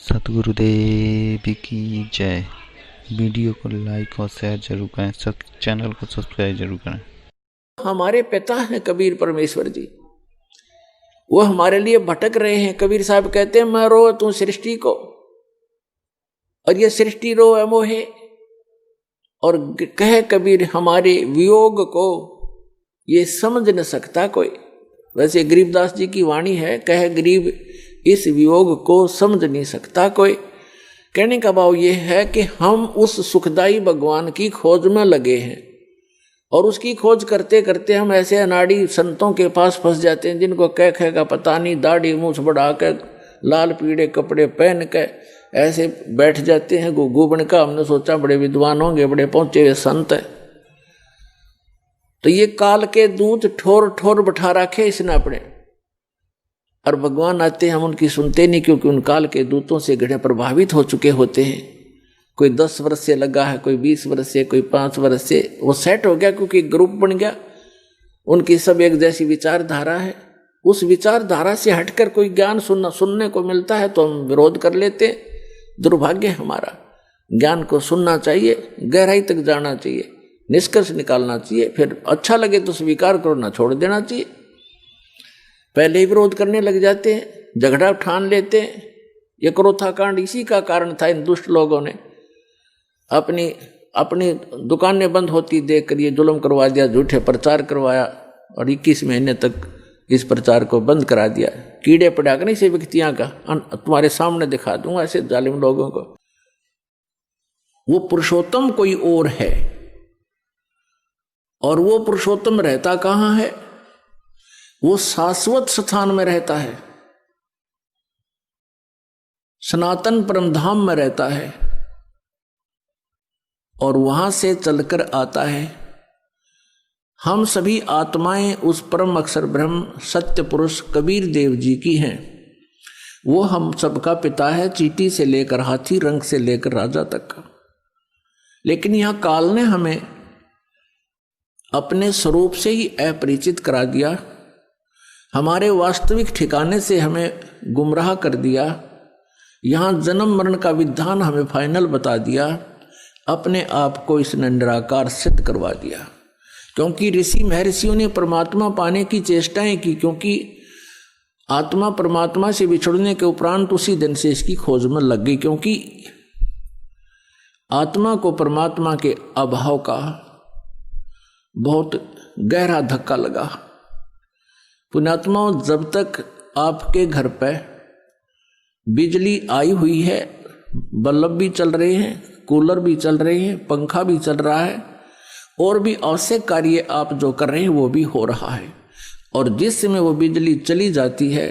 सतगुरुदेव की जय। वीडियो को लाइक और शेयर जरूर करें, चैनल को सब्सक्राइब जरूर करें। हमारे पिता हैं कबीर परमेश्वर जी, वो हमारे लिए भटक रहे हैं। कबीर साहब कहते हैं मैं रो तू सृष्टि को, और ये सृष्टि रो मोहे। और कहे कबीर हमारे वियोग को ये समझ न सकता कोई। वैसे गरीबदास जी की वाणी है, कहे गरीब इस वियोग को समझ नहीं सकता कोई। कहने का भाव ये है कि हम उस सुखदाई भगवान की खोज में लगे हैं, और उसकी खोज करते करते हम ऐसे अनाड़ी संतों के पास फंस जाते हैं जिनको कह कह का पता नहीं, दाढ़ी मूछ बढ़ा कर लाल पीड़े कपड़े पहन के ऐसे बैठ जाते हैं गुबन का। हमने सोचा बड़े विद्वान होंगे, बड़े पहुंचे हुए संत है। तो ये काल के दूत ठोर ठोर बैठा रखे इसने अपने, और भगवान आते हैं हम उनकी सुनते नहीं, क्योंकि उन काल के दूतों से गढ़े प्रभावित हो चुके होते हैं। कोई 10 वर्ष से लगा है, कोई 20 वर्ष से, कोई 5 वर्ष से, वो सेट हो गया क्योंकि ग्रुप बन गया। उनकी सब एक जैसी विचारधारा है। उस विचारधारा से हटकर कोई ज्ञान सुनने को मिलता है तो हम विरोध कर लेते हैं। दुर्भाग्य हमारा। ज्ञान को सुनना चाहिए, गहराई तक जाना चाहिए, निष्कर्ष निकालना चाहिए, फिर अच्छा लगे तो स्वीकार करो, ना छोड़ देना चाहिए। पहले ही विरोध करने लग जाते हैं, झगड़ा ठान लेते हैं। ये क्रोथा कांड इसी का कारण था। इन दुष्ट लोगों ने अपनी दुकानें बंद होती देखकर ये जुल्म करवा दिया, झूठे प्रचार करवाया, और 21 महीने तक इस प्रचार को बंद करा दिया। कीड़े पड़ा कर इसे व्यक्तियां का तुम्हारे सामने दिखा दूंगा ऐसे जालिम लोगों को। वो पुरुषोत्तम कोई और है, और वो पुरुषोत्तम रहता कहाँ है? वो शाश्वत स्थान में रहता है, सनातन परमधाम में रहता है, और वहां से चलकर आता है। हम सभी आत्माएं उस परम अक्षर ब्रह्म सत्य पुरुष कबीर देव जी की हैं। वो हम सबका पिता है, चींटी से लेकर हाथी, रंग से लेकर राजा तक का। लेकिन यह काल ने हमें अपने स्वरूप से ही अपरिचित करा दिया, हमारे वास्तविक ठिकाने से हमें गुमराह कर दिया। यहाँ जन्म मरण का विधान हमें फाइनल बता दिया। अपने आप को इसने निराकार सिद्ध करवा दिया, क्योंकि ऋषि महर्षियों ने परमात्मा पाने की चेष्टाएं की, क्योंकि आत्मा परमात्मा से बिछड़ने के उपरांत उसी दिन से इसकी खोज में लग गई, क्योंकि आत्मा को परमात्मा के अभाव का बहुत गहरा धक्का लगा। पुण्यात्माओं, जब तक आपके घर पे बिजली आई हुई है, बल्ब भी चल रहे हैं, कूलर भी चल रहे हैं, पंखा भी चल रहा है, और भी आवश्यक कार्य आप जो कर रहे हैं वो भी हो रहा है, और जिस समय वो बिजली चली जाती है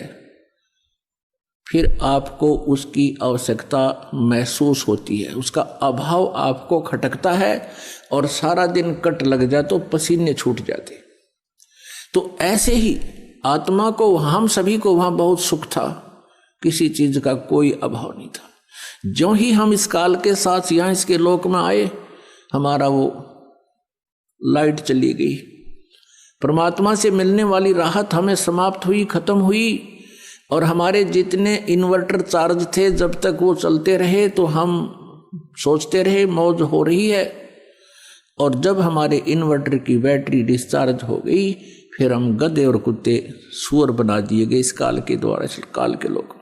फिर आपको उसकी आवश्यकता महसूस होती है, उसका अभाव आपको खटकता है, और सारा दिन कट लग जाए तो पसीने छूट जाते। तो ऐसे ही आत्मा को, हम सभी को वहां बहुत सुख था, किसी चीज का कोई अभाव नहीं था। जो ही हम इस काल के साथ यहां इसके लोक में आए, हमारा वो लाइट चली गई। परमात्मा से मिलने वाली राहत हमें समाप्त हुई, खत्म हुई, और हमारे जितने इन्वर्टर चार्ज थे जब तक वो चलते रहे तो हम सोचते रहे मौज हो रही है, और जब हमारे इन्वर्टर की बैटरी डिस्चार्ज हो गई फिर हम गधे और कुत्ते सुअर बना दिए गए इस काल के द्वारा, इस काल के लोग।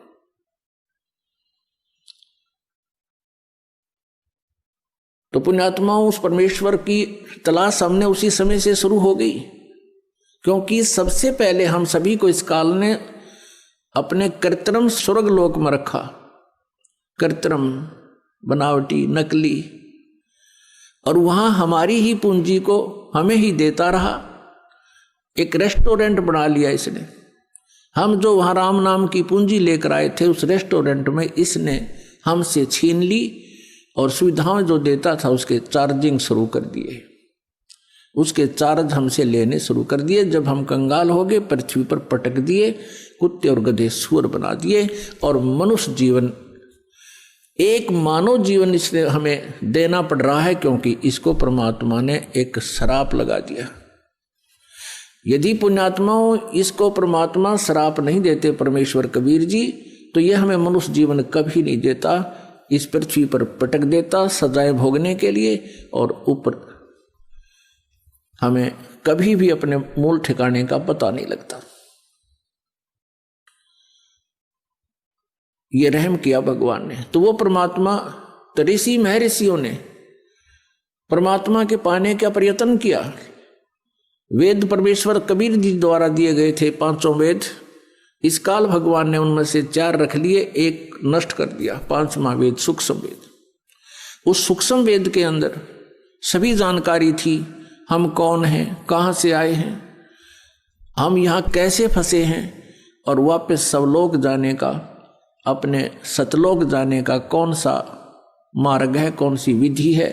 तो पुण्यात्माओं, उस परमेश्वर की तलाश हमने उसी समय से शुरू हो गई, क्योंकि सबसे पहले हम सभी को इस काल ने अपने कृत्रिम स्वर्ग लोक में रखा। कृत्रिम, बनावटी, नकली, और वहां हमारी ही पूंजी को हमें ही देता रहा। एक रेस्टोरेंट बना लिया इसने। हम जो वहां राम नाम की पूंजी लेकर आए थे, उस रेस्टोरेंट में इसने हमसे छीन ली, और सुविधाएं जो देता था उसके चार्जिंग शुरू कर दिए, उसके चार्ज हमसे लेने शुरू कर दिए। जब हम कंगाल हो गए, पृथ्वी पर पटक दिए, कुत्ते और गधे सुअर बना दिए, और मनुष्य जीवन, एक मानव जीवन इसने हमें देना पड़ रहा है, क्योंकि इसको परमात्मा ने एक श्राप लगा दिया। यदि पुण्यात्माओं इसको परमात्मा श्राप नहीं देते परमेश्वर कबीर जी, तो यह हमें मनुष्य जीवन कभी नहीं देता, इस पृथ्वी पर पटक देता सजाएं भोगने के लिए, और ऊपर हमें कभी भी अपने मूल ठिकाने का पता नहीं लगता। ये रहम किया भगवान ने। तो वो परमात्मा, तो ऋषि महर्षियों ने परमात्मा के पाने का प्रयत्न किया। वेद परमेश्वर कबीर जी द्वारा दिए गए थे 500 वेद। इस काल भगवान ने उनमें से 4 रख लिए, एक नष्ट कर दिया। 5वां वेद सूक्ष्म वेद। उस सूक्ष्म वेद के अंदर सभी जानकारी थी, हम कौन हैं, कहाँ से आए हैं, हम यहाँ कैसे फंसे हैं, और वापस सवलोक जाने का, अपने सतलोक जाने का कौन सा मार्ग है, कौन सी विधि है,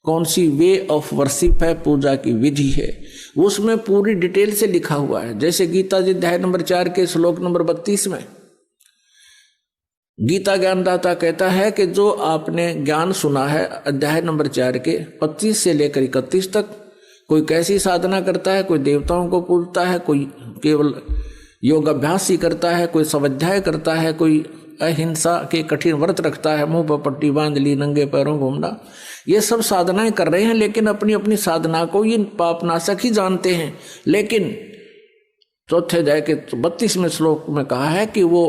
कौन सी वे ऑफ वर्शिप है, पूजा की विधि है, उसमें पूरी डिटेल से लिखा हुआ है। जैसे गीता जी अध्याय नंबर 4 के श्लोक नंबर 32 में गीता ज्ञानदाता कहता है कि जो आपने ज्ञान सुना है अध्याय नंबर 4 के 25 से लेकर 31 तक, कोई कैसी साधना करता है, कोई देवताओं को पूजता है, कोई केवल योग अभ्यास ही करता है, कोई स्वाध्याय करता है, कोई अहिंसा के कठिन व्रत रखता है, मुंह पर पट्टी बांध ली, नंगे पैरों घूमना, ये सब साधनाएं कर रहे हैं, लेकिन अपनी अपनी साधना को ये पापनाशक ही जानते हैं। लेकिन चौथे अध्याय के 32वें श्लोक में कहा है कि वो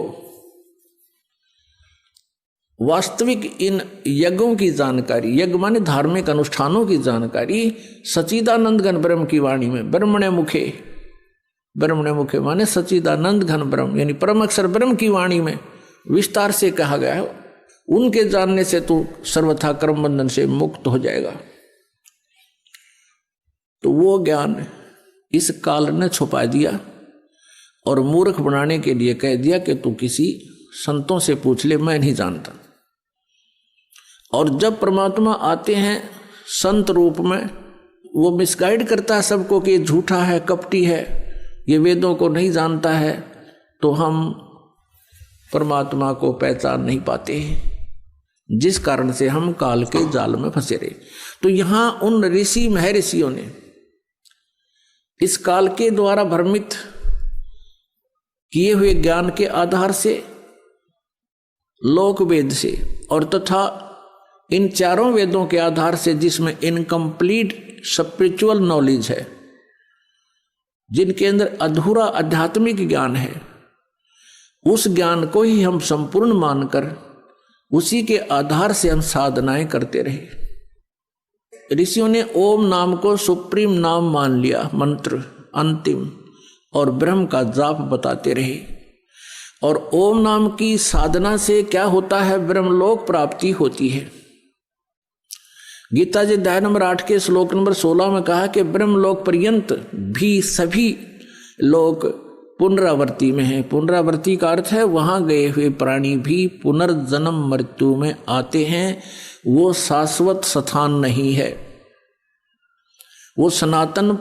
वास्तविक इन यज्ञों की जानकारी, यज्ञ माने धार्मिक अनुष्ठानों की जानकारी सच्चिदानंद घन ब्रह्म की वाणी में, ब्रह्मणे मुखे, ब्रह्मणे मुखे माने सच्चिदानंद घन ब्रह्म यानी परम अक्षर ब्रह्म की वाणी में विस्तार से कहा गया है। उनके जानने से तू सर्वथा कर्म बंधन से मुक्त हो जाएगा। तो वो ज्ञान इस काल ने छुपा दिया और मूर्ख बनाने के लिए कह दिया कि तू किसी संतों से पूछ ले, मैं नहीं जानता। और जब परमात्मा आते हैं संत रूप में, वो मिसगाइड करता है सबको कि ये झूठा है, कपटी है, ये वेदों को नहीं जानता है, तो हम परमात्मा को पहचान नहीं पाते हैं, जिस कारण से हम काल के जाल में फंसे रहे। तो यहां उन ऋषि महर्षियों ने इस काल के द्वारा भ्रमित किए हुए ज्ञान के आधार से, लोक वेद से और तथा इन 4 वेदों के आधार से, जिसमें इनकम्प्लीट स्पिरिचुअल नॉलेज है, जिनके अंदर अधूरा आध्यात्मिक ज्ञान है, उस ज्ञान को ही हम संपूर्ण मानकर उसी के आधार से हम साधनाएं करते रहे। ऋषियों ने ओम नाम को सुप्रीम नाम मान लिया, मंत्र अंतिम, और ब्रह्म का जाप बताते रहे। और ओम नाम की साधना से क्या होता है, ब्रह्मलोक प्राप्ति होती है। गीता जी अध्याय नंबर 8 के श्लोक नंबर 16 में कहा कि ब्रह्मलोक पर्यंत भी सभी लोग पुनरावर्ती में है। पुनरावर्ती का अर्थ है वहां गए हुए प्राणी भी पुनर्जन्म मृत्यु में आते हैं। वो शाश्वत स्थान नहीं है, वो सनातन